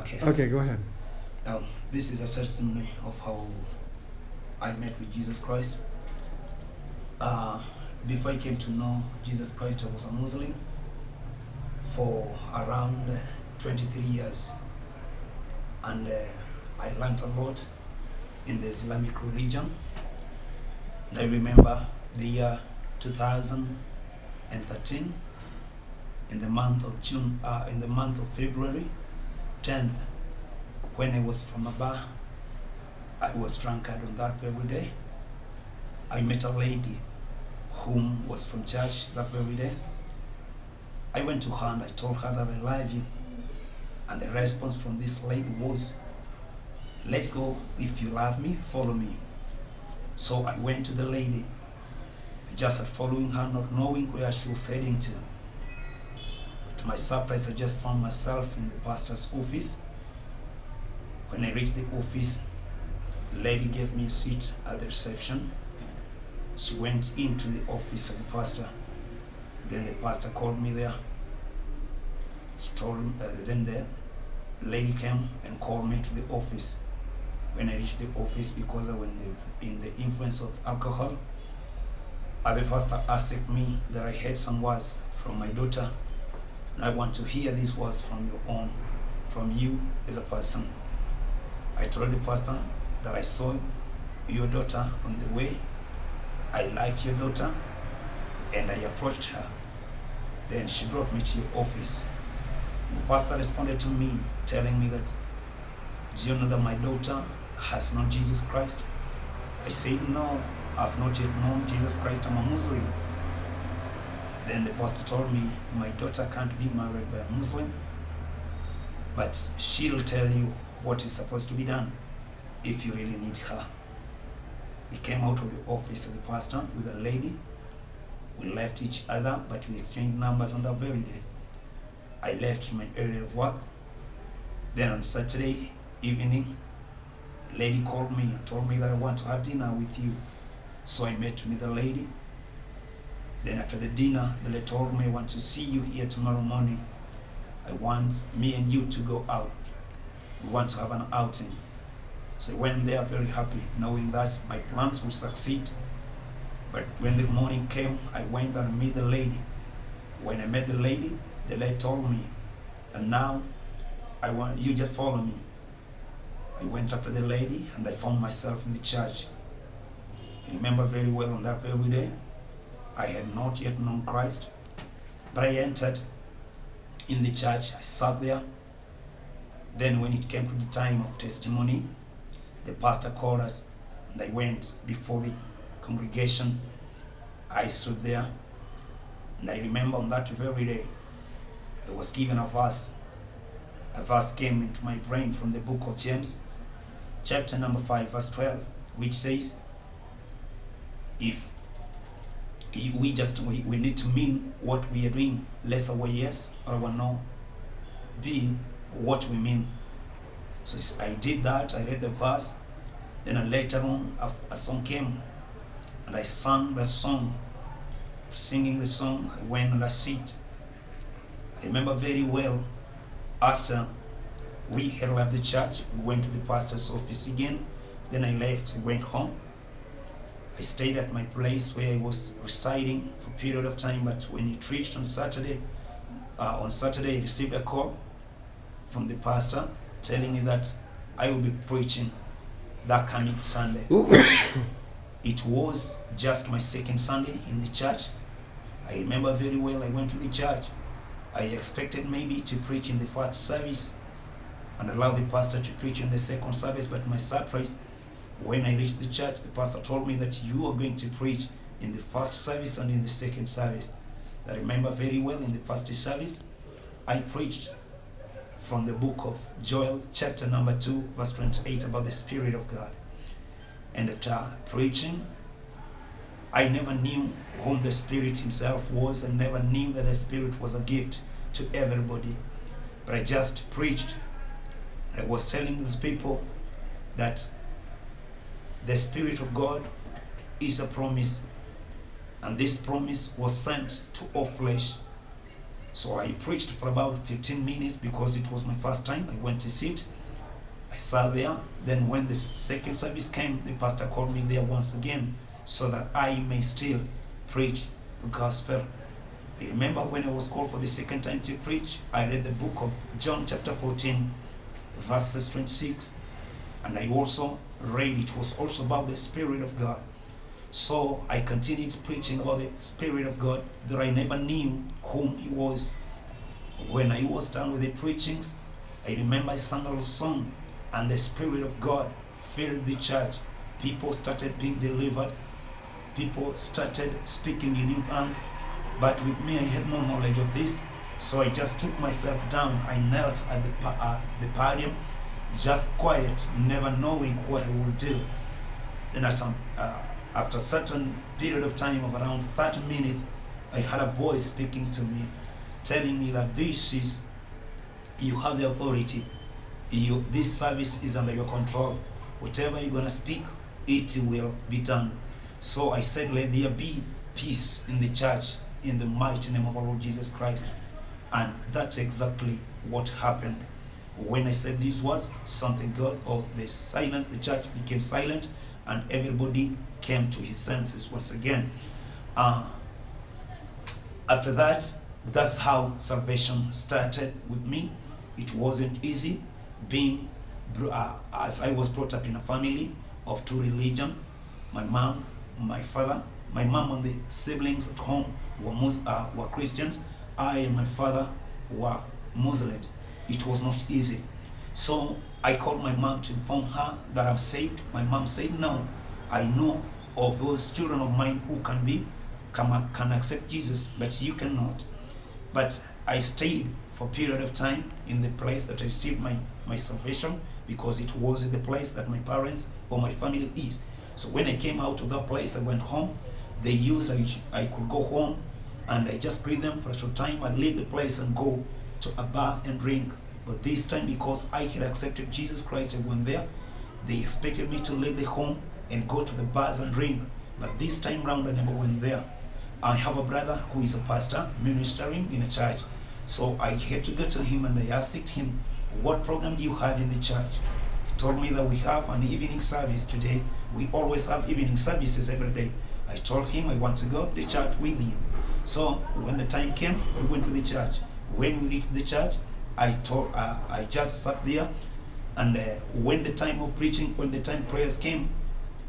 Okay. Okay, go ahead. This is a testimony of how I met with Jesus Christ. Before I came to know Jesus Christ, I was a Muslim for around 23 years. And I learned a lot in the Islamic religion. And I remember the year 2013, in the month of February 10th, when I was from a bar. I was drunkard on that very day. I met a lady whom was from church that very day. I went to her and I told her that I love you. And the response from this lady was, let's go, if you love me, follow me. So I went to the lady, just at following her, not knowing where she was heading to. To my surprise, I just found myself in the pastor's office. When I reached the office, the lady gave me a seat at the reception. She went into the office of the pastor. Then the pastor called me there. She told him, then the lady came and called me to the office. When I reached the office, because I was in the influence of alcohol, the pastor asked me that I heard some words from my daughter, and I want to hear these words from you as a person. I told the pastor that I saw your daughter on the way. I liked your daughter, and I approached her. Then she brought me to your office. And the pastor responded to me, telling me that, do you know that my daughter has known Jesus Christ? I said, no, I've not yet known Jesus Christ. I'm a Muslim. Then the pastor told me, my daughter can't be married by a Muslim, but she'll tell you what is supposed to be done if you really need her. We came out of the office of the pastor with a lady. We left each other, but we exchanged numbers on that very day. I left my area of work. Then on Saturday evening, the lady called me and told me that I want to have dinner with you. So I met with the lady. Then after the dinner, the lady told me, I want to see you here tomorrow morning. I want me and you to go out. We want to have an outing. So I went there very happy, knowing that my plans would succeed. But when the morning came, I went and met the lady. When I met the lady told me, and now I want you just follow me. I went after the lady and I found myself in the church. I remember very well on that very day, I had not yet known Christ, but I entered in the church. I sat there. Then when it came to the time of testimony, the pastor called us, and I went before the congregation. I stood there, and I remember on that very day, I was given a verse. A verse came into my brain from the book of James, chapter number 5, verse 12, which says, if we need to mean what we are doing, lest our yes or our no be what we mean. So I did that. I read the verse. Then later on, a song came, and I sang the song. Singing the song, I went on a seat. I remember very well, after we had left the church, we went to the pastor's office again. Then I left, I went home. I stayed at my place where I was residing for a period of time, but when it reached on Saturday, I received a call from the pastor telling me that I will be preaching that coming Sunday. It was just my second Sunday in the church. I remember very well, I went to the church. I expected maybe to preach in the first service and allow the pastor to preach in the second service, but my surprise, when I reached the church, the pastor told me that you are going to preach in the first service and in the second service. I remember very well, in the first service, I preached from the book of Joel, chapter number 2, verse 28, about the Spirit of God. And after preaching, I never knew whom the Spirit himself was, and never knew that the Spirit was a gift to everybody. But I just preached. I was telling these people that the Spirit of God is a promise, and this promise was sent to all flesh. So I preached for about 15 minutes because it was my first time. I went to sit. I sat there. Then when the second service came, the pastor called me there once again so that I may still preach the gospel. I remember when I was called for the second time to preach, I read the book of John chapter 14, verses 26. And I also read, it was also about the Spirit of God. So I continued preaching about the Spirit of God, that I never knew whom He was. When I was done with the preachings, I remember I sang a little song, and the Spirit of God filled the church. People started being delivered. People started speaking in new tongues. But with me, I had no knowledge of this. So I just took myself down. I knelt at the podium, just quiet, never knowing what I would do. Then after a certain period of time of around 30 minutes, I had a voice speaking to me, telling me that you have the authority. This service is under your control. Whatever you're going to speak, it will be done. So I said, let there be peace in the church in the mighty name of our Lord Jesus Christ. And that's exactly what happened. When I said these words, something good, or the silence, the church became silent, and everybody came to his senses once again. After that, that's how salvation started with me. It wasn't easy being, as I was brought up in a family of two religions. My mom, my father, my mom and the siblings at home were Christians. I and my father were Muslims. It was not easy. So I called my mom to inform her that I'm saved. My mom said, no, I know of those children of mine who can accept Jesus, but you cannot. But I stayed for a period of time in the place that I received my salvation, because it was the place that my parents or my family is. So when I came out of that place, I went home. They used, I could go home and I just greet them for a short time and leave the place and go to a bar and drink. But this time, because I had accepted Jesus Christ, I went there. They expected me to leave the home and go to the bars and drink. But this time round, I never went there. I have a brother who is a pastor ministering in a church. So I had to go to him and I asked him, what program do you have in the church? He told me that we have an evening service today. We always have evening services every day. I told him I want to go to the church with you. So when the time came, we went to the church. When we reached the church, I just sat there, and when the time of preaching, when the time prayers came,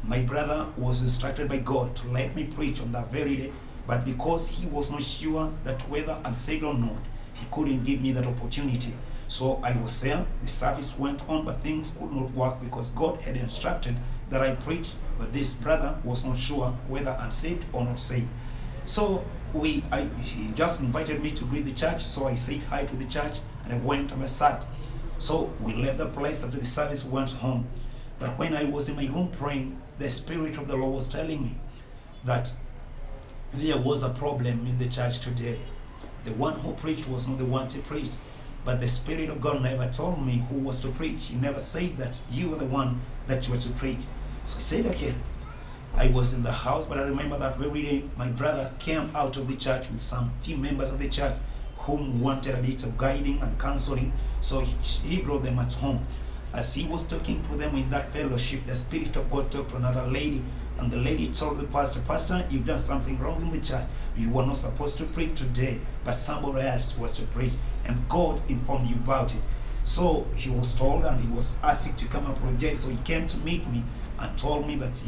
my brother was instructed by God to let me preach on that very day. But because he was not sure that whether I'm saved or not, he couldn't give me that opportunity. So I was there, the service went on, but things could not work because God had instructed that I preach, but this brother was not sure whether I'm saved or not saved. So he just invited me to greet the church, so I said hi to the church, and I went and I sat. So we left the place after the service, went home. But when I was in my room praying, the Spirit of the Lord was telling me that there was a problem in the church today. The one who preached was not the one to preach. But the Spirit of God never told me who was to preach. He never said that you are the one that you were to preach. So he said, okay. I was in the house, but I remember that very day my brother came out of the church with some few members of the church whom wanted a bit of guiding and counseling. So he brought them at home. As he was talking to them in that fellowship, the Spirit of God talked to another lady, and the lady told the pastor, Pastor, you've done something wrong in the church. You were not supposed to preach today, but somebody else was to preach, and God informed you about it. So he was told, and he was asked to come and apologize. So he came to meet me and told me that,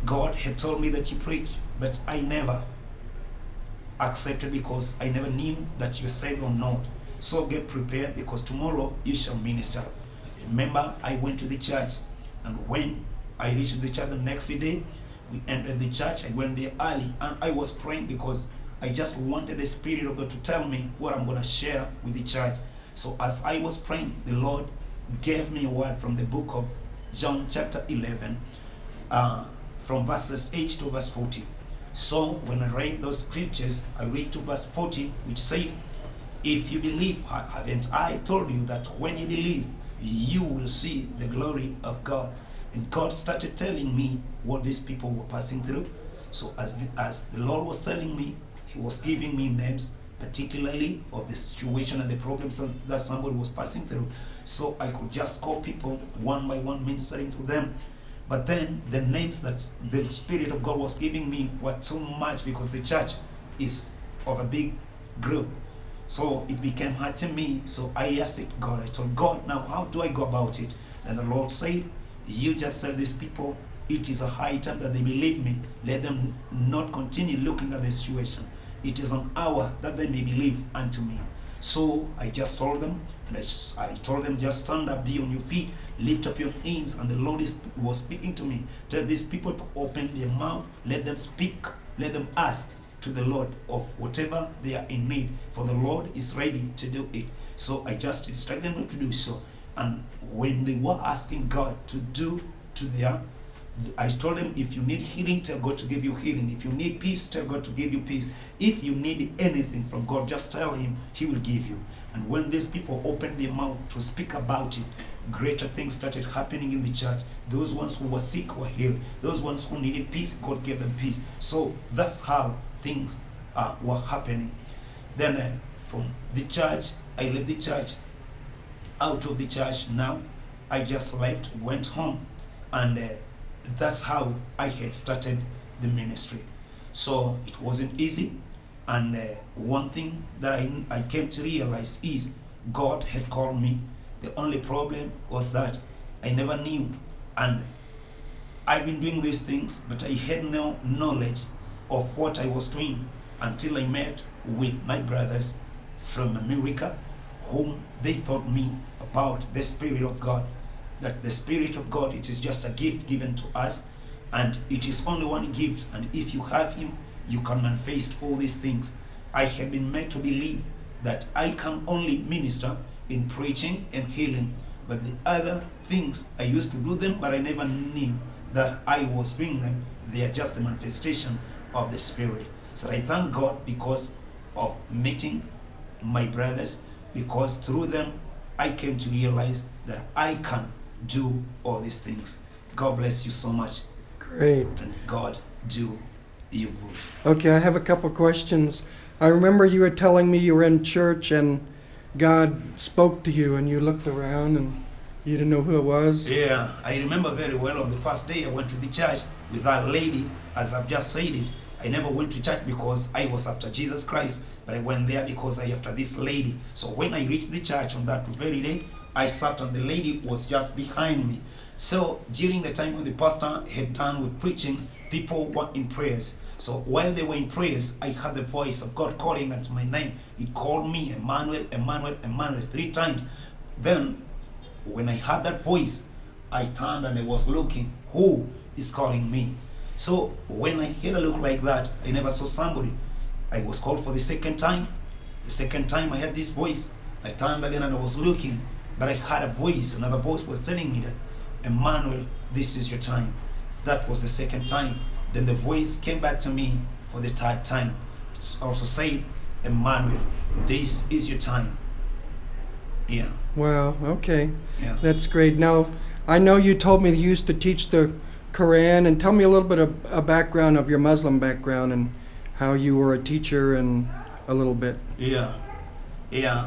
God had told me that you preach, but I never accepted because I never knew that you're saved or not. So get prepared, because tomorrow you shall minister. Remember, I went to the church, and when I reached the church the next day, we entered the church. I went there early, and I was praying because I just wanted the Spirit of God to tell me what I'm going to share with the church. So as I was praying, the Lord gave me a word from the book of John chapter 11, from verses 8 to verse 40. So when I read those scriptures, I read to verse 40, which says, if you believe, haven't I told you that when you believe, you will see the glory of God? And God started telling me what these people were passing through. So as the Lord was telling me, He was giving me names particularly of the situation and the problems that somebody was passing through. So I could just call people one by one, ministering to them. But then the names that the Spirit of God was giving me were too much, because the church is of a big group. So it became hard to me. So I asked God, I told God, now how do I go about it? And the Lord said, you just tell these people it is a high time that they believe me. Let them not continue looking at the situation. It is an hour that they may believe unto me. So I just told them, and I told them, just stand up, be on your feet, lift up your hands. And the Lord was speaking to me. Tell these people to open their mouth, let them speak, let them ask to the Lord of whatever they are in need, for the Lord is ready to do it. So I just instructed them to do so. And when they were asking God to do to their, I told them, if you need healing, tell God to give you healing. If you need peace, tell God to give you peace. If you need anything from God, just tell him, he will give you. And when these people opened their mouth to speak about it, greater things started happening in the church. Those ones who were sick were healed. Those ones who needed peace, God gave them peace. So that's how things were happening. Then from the church, I left the church. Out of the church now, I just left, went home, and that's how I had started the ministry. So it wasn't easy, and one thing that I came to realize is God had called me. The only problem was that I never knew, and I've been doing these things, but I had no knowledge of what I was doing until I met with my brothers from America, whom they taught me about the Spirit of God. That the Spirit of God, it is just a gift given to us, and it is only one gift, and if you have him, you can manifest all these things. I had been made to believe that I can only minister in preaching and healing, but the other things, I used to do them, but I never knew that I was doing them. They are just a manifestation of the Spirit. So I thank God because of meeting my brothers, because through them I came to realize that I can do all these things. God bless you so much. Great. And God do you good. Okay, I have a couple questions. I remember you were telling me you were in church and God spoke to you and you looked around and you didn't know who it was. Yeah, I remember very well. On the first day I went to the church with that lady, as I've just said it. I never went to church because I was after Jesus Christ, but I went there because I after this lady. So when I reached the church on that very day, I sat and the lady was just behind me. So during the time when the pastor had done with preachings, people were in prayers. So while they were in prayers, I heard the voice of God calling unto my name. It called me, Emmanuel, Emmanuel, Emmanuel, 3 times. Then when I heard that voice, I turned and I was looking, who is calling me? So when I had a look like that, I never saw somebody. I was called for the second time. The second time I heard this voice. I turned again and I was looking, but I heard a voice. Another voice was telling me that, Emmanuel, this is your time. That was the second time. Then the voice came back to me for the third time. It also said, Emmanuel, this is your time. Yeah. Wow, okay. Yeah. That's great. Now, I know you told me you used to teach the Quran, and tell me a little bit of a background of your Muslim background and how you were a teacher and a little bit. Yeah.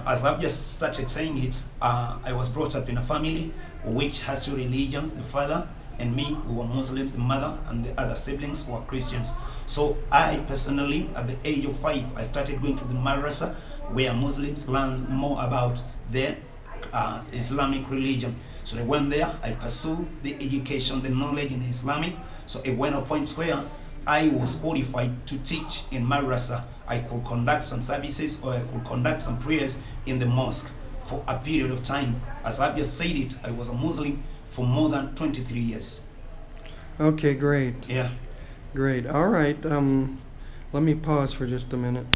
As I've just started saying it, I was brought up in a family which has 2 religions. The father and me, we were Muslims. The mother and the other siblings were Christians. So I personally, at the age of 5, I started going to the madrasa, where Muslims learn more about their Islamic religion. So I went there, I pursued the education, the knowledge in Islamic. So it went a point where I was qualified to teach in madrasa. I could conduct some services, or I could conduct some prayers in the mosque for a period of time. As I've just said it, I was a Muslim for more than 23 years. Okay, great. Yeah. Great. All right. Let me pause for just a minute.